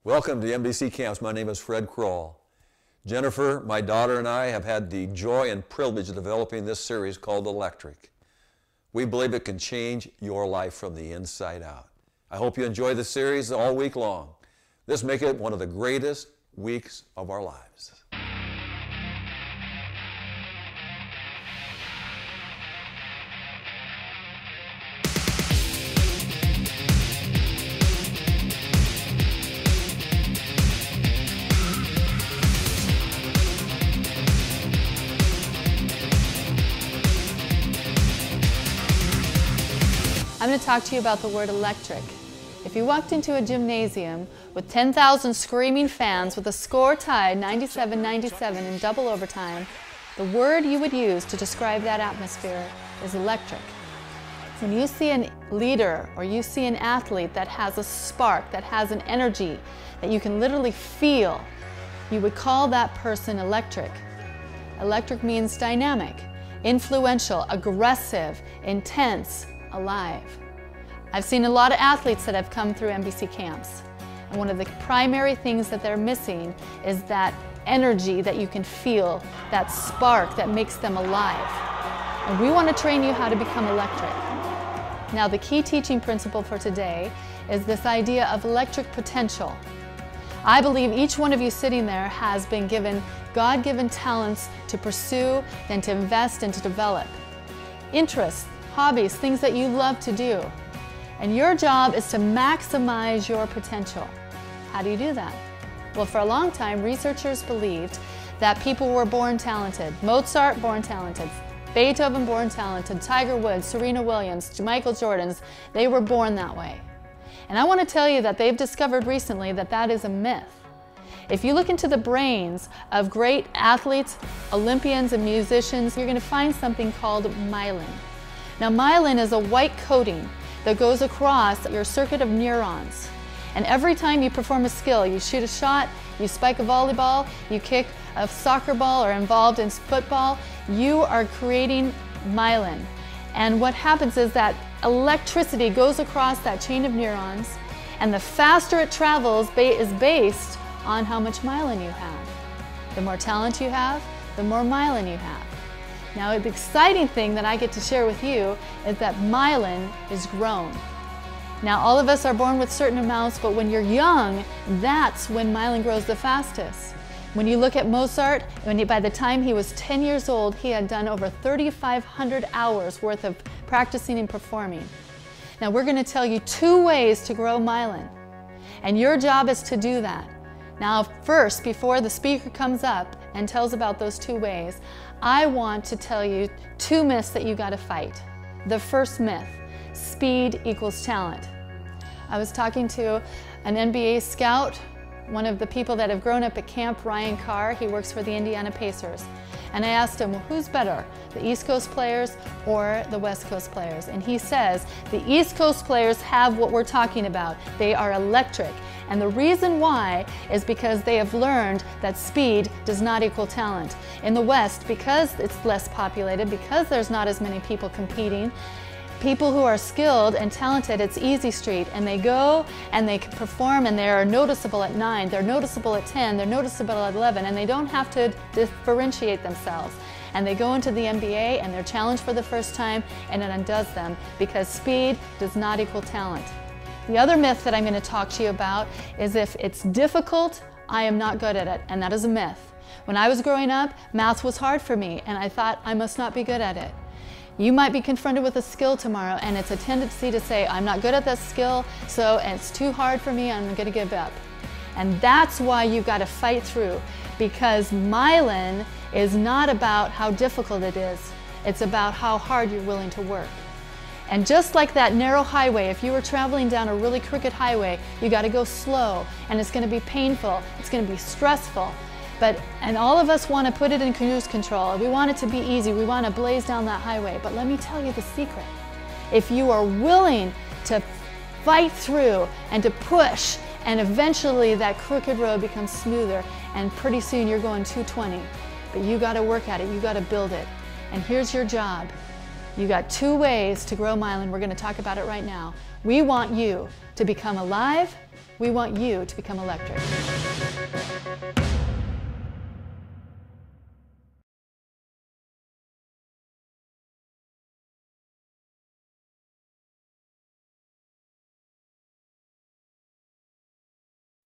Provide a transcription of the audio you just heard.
Welcome to MDC Camps. My name is Fred Kroll. Jennifer, my daughter, and I have had the joy and privilege of developing this series called Electric. We believe it can change your life from the inside out. I hope you enjoy the series all week long. This makes it one of the greatest weeks of our lives. I'm going to talk to you about the word electric. If you walked into a gymnasium with 10,000 screaming fans with a score tied 97-97 in double overtime, the word you would use to describe that atmosphere is electric. When you see a leader or you see an athlete that has a spark, that has an energy that you can literally feel, you would call that person electric. Electric means dynamic, influential, aggressive, intense, alive. I've seen a lot of athletes that have come through MBC camps, and one of the primary things that they're missing is that energy that you can feel, that spark that makes them alive. And we want to train you how to become electric. Now, the key teaching principle for today is this idea of electric potential. I believe each one of you sitting there has been given God-given talents to pursue and to invest and to develop. Interests, hobbies, things that you love to do. And your job is to maximize your potential. How do you do that? Well, for a long time, researchers believed that people were born talented. Mozart, born talented. Beethoven, born talented. Tiger Woods, Serena Williams, Michael Jordan's, they were born that way. And I want to tell you that they've discovered recently that that is a myth. If you look into the brains of great athletes, Olympians, and musicians, you're going to find something called myelin. Now, myelin is a white coating that goes across your circuit of neurons. And every time you perform a skill, you shoot a shot, you spike a volleyball, you kick a soccer ball or involved in football, you are creating myelin. And what happens is that electricity goes across that chain of neurons, and the faster it travels is based on how much myelin you have. The more talent you have, the more myelin you have. Now, the exciting thing that I get to share with you is that myelin is grown. Now, all of us are born with certain amounts, but when you're young, that's when myelin grows the fastest. When you look at Mozart, by the time he was 10 years old, he had done over 3,500 hours worth of practicing and performing. Now, we're going to tell you 2 ways to grow myelin, and your job is to do that. Now, first, before the speaker comes up and tells about those 2 ways, I want to tell you 2 myths that you got to fight. The first myth, speed equals talent. I was talking to an NBA scout, one of the people that have grown up at camp, Ryan Carr. He works for the Indiana Pacers. And I asked him, well, who's better, the East Coast players or the West Coast players? And he says, the East Coast players have what we're talking about. They are electric. And the reason why is because they have learned that speed does not equal talent. In the West, because it's less populated, because there's not as many people competing, people who are skilled and talented, it's easy street, and they go and they can perform, and they are noticeable at 9, they're noticeable at 10, they're noticeable at 11, and they don't have to differentiate themselves. And they go into the NBA and they're challenged for the first time, and it undoes them because speed does not equal talent. The other myth that I'm going to talk to you about is if it's difficult, I am not good at it, and that is a myth. When I was growing up, math was hard for me, and I thought I must not be good at it. You might be confronted with a skill tomorrow, and it's a tendency to say, I'm not good at this skill, so it's too hard for me, I'm going to give up. And that's why you've got to fight through, because myelin is not about how difficult it is, it's about how hard you're willing to work. And just like that narrow highway, if you were traveling down a really crooked highway, you got to go slow, and it's going to be painful, it's going to be stressful. And all of us want to put it in cruise control. We want it to be easy. We want to blaze down that highway. But let me tell you the secret. If you are willing to fight through and to push, and eventually that crooked road becomes smoother, and pretty soon you're going 220. But you got to work at it. You got to build it. And here's your job. You got 2 ways to grow myelin. We're going to talk about it right now. We want you to become alive We want you to become electric.